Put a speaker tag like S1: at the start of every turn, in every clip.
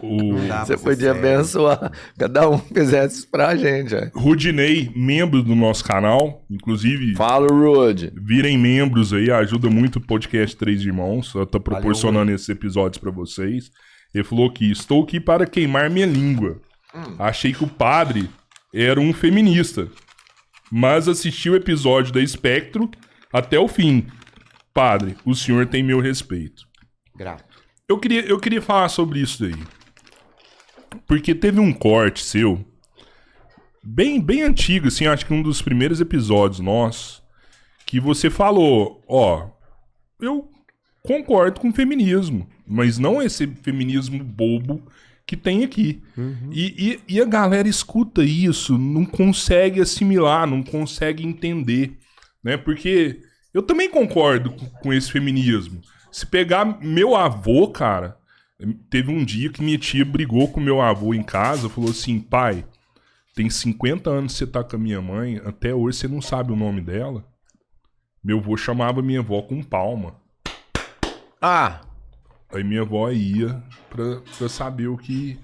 S1: Não dá
S2: Você
S1: pra ser
S2: podia
S1: sério.
S2: abençoar. Cada um fizesse isso pra gente. É.
S3: Rudinei, membro do nosso canal, inclusive
S2: Fala, Rude.
S3: virem membros aí, ajuda muito o podcast Três Irmãos, só tá proporcionando esses episódios pra vocês. Ele falou que estou aqui para queimar minha língua. Achei que o padre era um feminista, mas assisti o episódio da Espectro até o fim. Padre, o senhor tem meu respeito.
S1: Grato.
S3: Eu queria falar sobre isso aí. Porque teve um corte seu, bem antigo, assim, acho que um dos primeiros episódios nossos, que você falou, ó, eu concordo com o feminismo, mas não esse feminismo bobo que tem aqui. E a galera escuta isso, não consegue assimilar, não consegue entender, né? Porque eu também concordo com esse feminismo. Se pegar meu avô, cara, teve um dia que minha tia brigou com meu avô em casa, falou assim, pai, tem 50 anos que você tá com a minha mãe, até hoje você não sabe o nome dela. Meu avô chamava minha avó com palma.
S1: Ah,
S3: Aí minha avó ia pra saber o que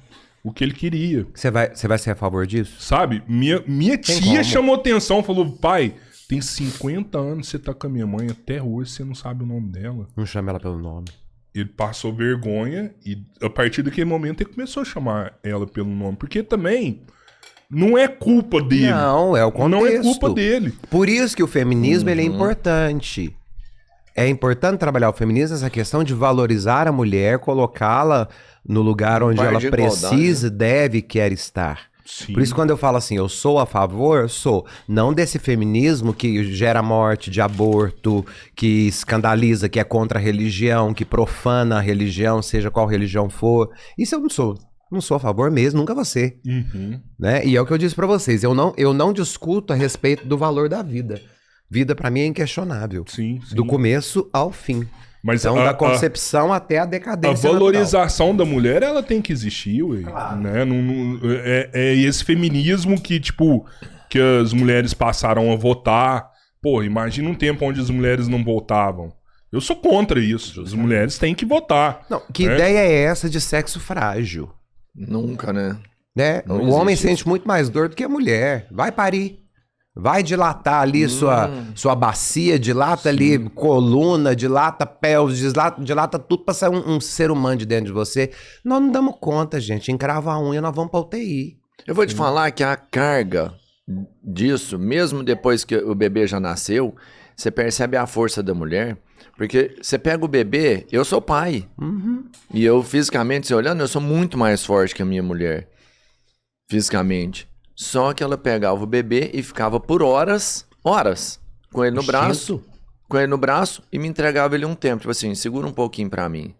S3: ele queria.
S1: você vai ser a favor disso?
S3: Sabe? Minha
S1: Tem
S3: tia
S1: como.
S3: chamou atenção, falou, pai, tem 50 anos que você tá com a minha mãe, até hoje você não sabe o nome dela.
S1: Não chama ela pelo nome.
S3: Ele passou vergonha e a partir daquele momento ele começou a chamar ela pelo nome. Porque também não é culpa dele.
S1: Não, é o contexto.
S3: Não é culpa dele.
S1: Por isso que o feminismo ele é importante. É importante trabalhar o feminismo, essa questão de valorizar a mulher, colocá-la no lugar onde
S2: par
S1: ela
S2: de igualdade,
S1: precisa, deve, quer estar.
S3: Sim.
S1: Por isso, quando eu falo assim, eu sou a favor, eu sou. Não desse feminismo que gera morte de aborto, que escandaliza, que é contra a religião, que profana a religião, seja qual religião for. Isso eu não sou. Não sou a favor mesmo, nunca vou ser. Né? E é o que eu disse pra vocês, eu não discuto a respeito do valor da vida. Vida pra mim é inquestionável.
S3: Sim, sim.
S1: Do começo ao fim.
S3: Mas
S1: Então, da concepção até a
S3: a
S1: decadência
S3: valorização da mulher, ela tem que existir, ué. Né? É esse feminismo que, tipo, que as mulheres passaram a votar. Pô, imagina um tempo onde as mulheres não votavam. Eu sou contra isso. As mulheres têm que votar.
S1: Não, que
S3: né?
S1: ideia é essa de sexo frágil?
S2: Nunca, né?
S1: Né?
S2: Não
S1: O homem
S2: existe
S1: sente muito mais dor do que a mulher. Vai parir. Vai dilatar ali sua bacia, dilata ali coluna, dilata pelvis, dilata tudo pra sair um ser humano de dentro de você. Nós não damos conta, gente. Encrava a unha, nós vamos pra UTI.
S2: Eu vou te falar que a carga disso, mesmo depois que o bebê já nasceu, você percebe a força da mulher. Porque você pega o bebê, eu sou pai. E eu, fisicamente, se olhando, eu sou muito mais forte que a minha mulher. Fisicamente. Só que ela pegava o bebê e ficava por horas, com ele no braço. Com ele no braço e me entregava ele um tempo. Tipo assim, segura um pouquinho pra mim.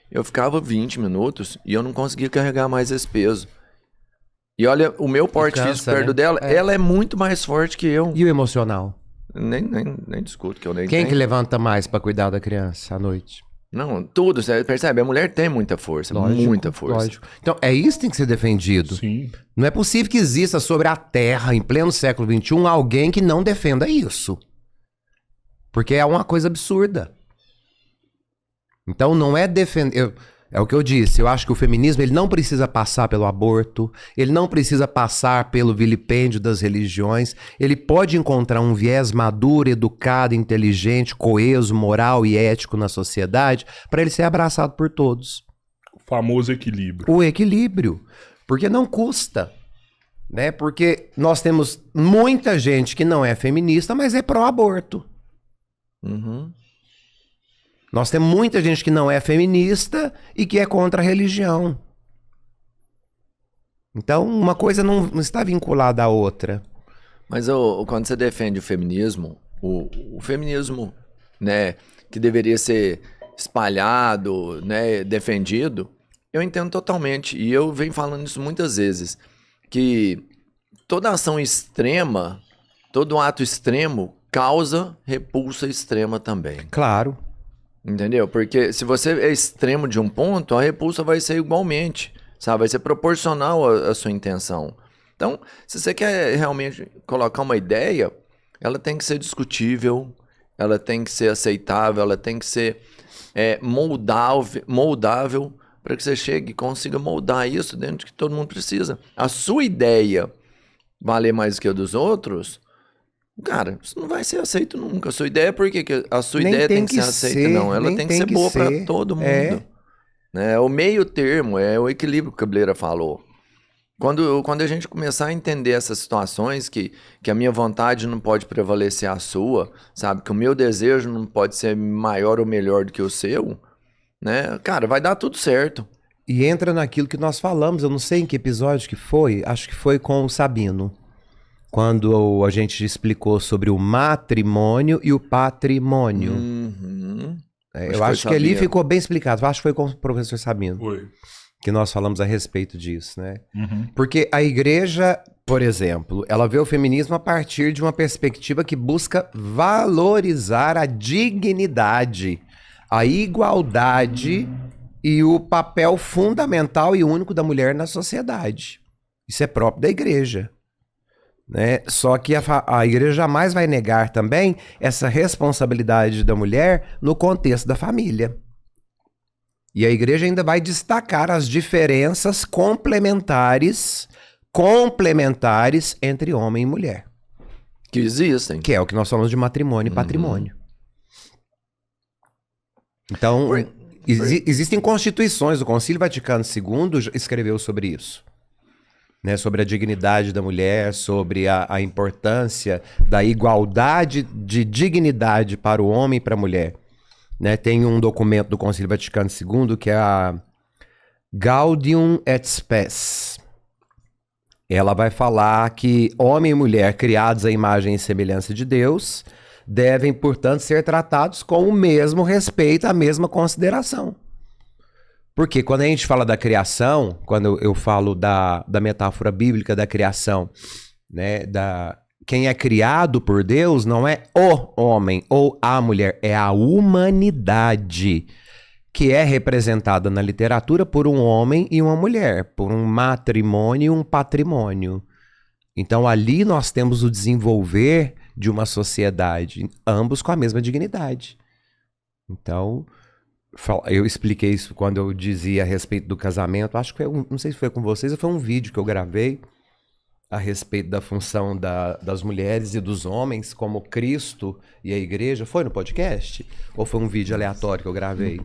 S2: Eu ficava 20 minutos e eu não conseguia carregar mais esse peso. E olha, o meu porte
S1: cansa,
S2: físico perto
S1: né?
S2: dela, ela é muito mais forte que eu.
S1: E o emocional?
S2: Nem discuto que eu nem
S1: Quem
S2: tenho.
S1: que levanta mais pra cuidar da criança à noite?
S2: Não, tudo, você percebe? A mulher tem muita força, muita força.
S1: Lógico. Então, é isso que tem que ser defendido.
S3: Sim.
S1: Não é possível que exista sobre a Terra, em pleno século XXI, alguém que não defenda isso. Porque é uma coisa absurda. Então, não é defender... É o que eu disse, eu acho que o feminismo ele não precisa passar pelo aborto, ele não precisa passar pelo vilipêndio das religiões, ele pode encontrar um viés maduro, educado, inteligente, coeso, moral e ético na sociedade para ele ser abraçado por todos.
S3: O famoso equilíbrio.
S1: O equilíbrio, porque não custa, né? Porque nós temos muita gente que não é feminista, mas é pró-aborto. Nós temos muita gente que não é feminista e que é contra a religião. Então, uma coisa não está vinculada à outra.
S2: Mas quando você defende o feminismo, o feminismo, né, que deveria ser espalhado, né, defendido, eu entendo totalmente. E eu venho falando isso muitas vezes, que toda ação extrema, todo ato extremo causa repulsa extrema também.
S1: Claro.
S2: Entendeu? Porque se você é extremo de um ponto, a repulsa vai ser igualmente, sabe? Vai ser proporcional à sua intenção. Então, se você quer realmente colocar uma ideia, ela tem que ser discutível, ela tem que ser aceitável, ela tem que ser moldável para que você chegue e consiga moldar isso dentro do que todo mundo precisa. A sua ideia valer mais do que a dos outros, cara, isso não vai ser aceito nunca. A sua ideia, por que a sua
S1: Nem
S2: ideia
S1: tem
S2: tem que
S1: que
S2: ser aceita?
S1: ser,
S2: Não, ela
S1: nem
S2: tem que
S1: tem
S2: ser
S1: que
S2: boa para
S1: ser.
S2: todo mundo.
S1: É.
S2: Né? O meio termo, é o equilíbrio que a Cabeleira falou. Quando a gente começar a entender essas situações, que a minha vontade não pode prevalecer a sua, sabe? Que o meu desejo não pode ser maior ou melhor do que o seu, né? Cara, vai dar tudo certo.
S1: E entra naquilo que nós falamos, eu não sei em que episódio que foi, acho que foi com o Sabino. Quando a gente explicou sobre o matrimônio e o patrimônio.
S2: Uhum.
S1: Eu acho que ali ficou bem explicado. Eu acho que foi com o professor Sabino
S3: Foi.
S1: que nós falamos a respeito disso, né?
S3: Uhum.
S1: Porque a igreja, por exemplo, ela vê o feminismo a partir de uma perspectiva que busca valorizar a dignidade, a igualdade e o papel fundamental e único da mulher na sociedade. Isso é próprio da igreja. Né? Só que a igreja jamais vai negar também essa responsabilidade da mulher no contexto da família. E a igreja ainda vai destacar as diferenças complementares entre homem e mulher.
S2: Que existem.
S1: Que é o que nós falamos de matrimônio e patrimônio. Então, existem constituições. O Concílio Vaticano II escreveu sobre isso. Né, sobre a dignidade da mulher, sobre a importância da igualdade de dignidade para o homem e para a mulher. Né, tem um documento do Concílio Vaticano II que é a Gaudium et Spes. Ela vai falar que homem e mulher criados à imagem e semelhança de Deus devem, portanto, ser tratados com o mesmo respeito, a mesma consideração. Porque quando a gente fala da criação, quando eu falo da metáfora bíblica da criação, né, quem é criado por Deus não é o homem ou a mulher, é a humanidade, que é representada na literatura por um homem e uma mulher, por um matrimônio e um patrimônio. Então ali nós temos o desenvolver de uma sociedade, ambos com a mesma dignidade. Então, eu expliquei isso quando eu dizia a respeito do casamento. Acho que foi, não sei se foi com vocês, ou foi um vídeo que eu gravei a respeito da função das mulheres e dos homens como Cristo e a igreja. Foi no podcast? Ou foi um vídeo aleatório que eu gravei?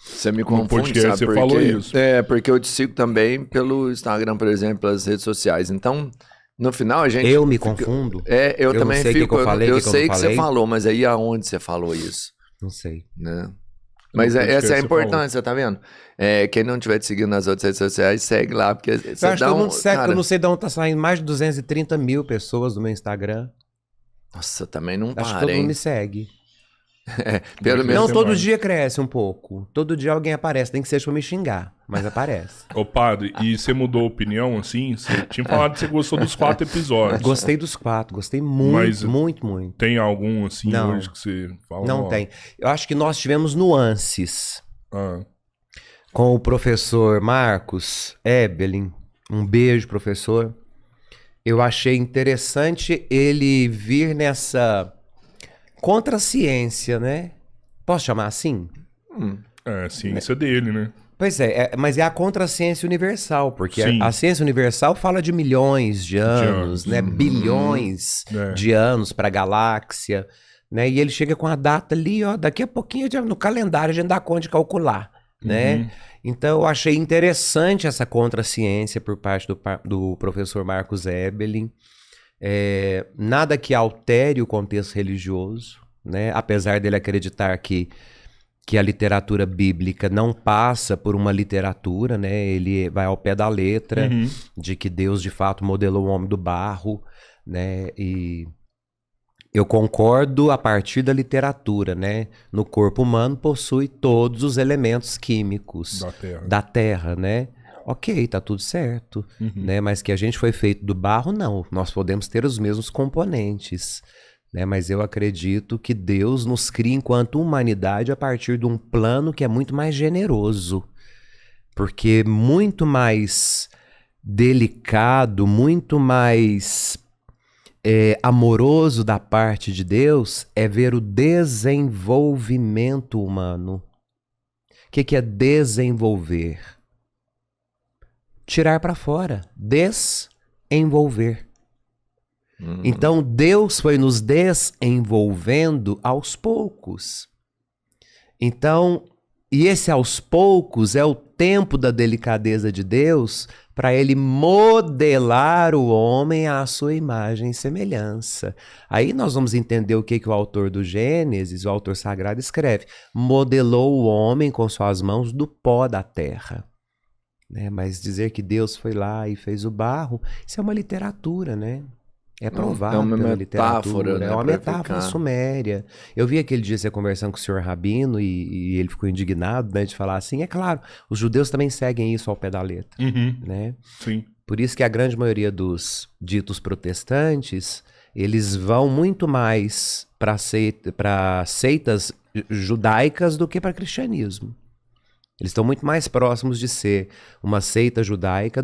S2: Você me
S3: No
S2: confunde,
S3: podcast
S2: sabe?
S3: você
S2: Porque,
S3: falou isso.
S2: porque eu te sigo também pelo Instagram, por exemplo, pelas redes sociais. Então, no final a gente...
S1: Eu me confundo?
S2: Eu também
S1: não sei
S2: fico...
S1: que eu falei,
S2: eu
S1: que
S2: sei
S1: eu não
S2: que
S1: falei.
S2: você falou, mas aí aonde você falou isso?
S1: Não sei.
S2: Né? Mas
S3: No podcast
S2: essa é a
S3: você
S2: importância, tá vendo? Quem não estiver te seguindo nas outras redes sociais, segue lá, porque
S1: Eu
S2: você
S1: acho que
S2: dá
S1: todo mundo segue,
S2: cara,
S1: eu não sei de onde tá saindo mais de 230 mil pessoas no meu Instagram.
S2: Nossa, também não
S1: Acho que
S2: para,
S1: todo mundo
S2: hein?
S1: me segue.
S2: Pelo menos
S1: Não,
S3: você
S1: todo
S3: vai.
S1: dia cresce um pouco. Todo dia alguém aparece, nem que seja pra me xingar, mas aparece.
S2: É.
S3: Ô, padre, e você mudou a opinião, assim? Você tinha falado que você gostou dos 4 episódios.
S1: Gostei dos 4, gostei muito,
S3: Mas-
S1: muito.
S3: Tem algum, assim,
S1: Não.
S3: hoje que você fala?
S1: Não
S3: ó,
S1: tem. Eu acho que nós tivemos nuances
S3: ah,
S1: com o professor Marcos Ebelin. Um beijo, professor. Eu achei interessante ele vir nessa contraciência, né? Posso chamar assim?
S3: a ciência dele, né?
S1: Pois mas é a contraciência universal, porque
S3: Sim.
S1: a ciência universal fala de milhões de anos,
S3: anos.
S1: né? Bilhões
S3: É.
S1: de anos para a galáxia, né? E ele chega com a data ali, ó, daqui a pouquinho no calendário a gente dá conta de calcular, né? Então eu achei interessante essa contraciência por parte do professor Marcos Ebelin. Nada que altere o contexto religioso, né? Apesar dele acreditar que a literatura bíblica não passa por uma literatura, né? Ele vai ao pé da letra de que Deus de fato modelou o homem do barro, né? E eu concordo a partir da literatura, né? No corpo humano possui todos os elementos químicos
S3: Da Terra.
S1: Terra, né? Ok, tá tudo certo, né? Mas que a gente foi feito do barro, não. Nós podemos ter os mesmos componentes, né? Mas eu acredito que Deus nos cria enquanto humanidade a partir de um plano que é muito mais generoso. Porque muito mais delicado, muito mais amoroso da parte de Deus é ver o desenvolvimento humano. O que é desenvolver? tirar para fora, desenvolver. Então Deus foi nos desenvolvendo aos poucos. Então, e esse aos poucos é o tempo da delicadeza de Deus para ele modelar o homem à sua imagem e semelhança. Aí nós vamos entender o que o autor do Gênesis, o autor sagrado, escreve. Modelou o homem com suas mãos do pó da terra. Né? Mas dizer que Deus foi lá e fez o barro, isso é uma literatura, né? É provado pela literatura,
S2: né,
S1: é uma metáfora suméria. Eu vi aquele dia você conversando com o senhor Rabino e ele ficou indignado, né, de falar assim, é claro, os judeus também seguem isso ao pé da letra, né?
S3: Sim.
S1: Por isso que a grande maioria dos ditos protestantes, eles vão muito mais para seitas judaicas do que para cristianismo. Eles estão muito mais próximos de ser uma seita judaica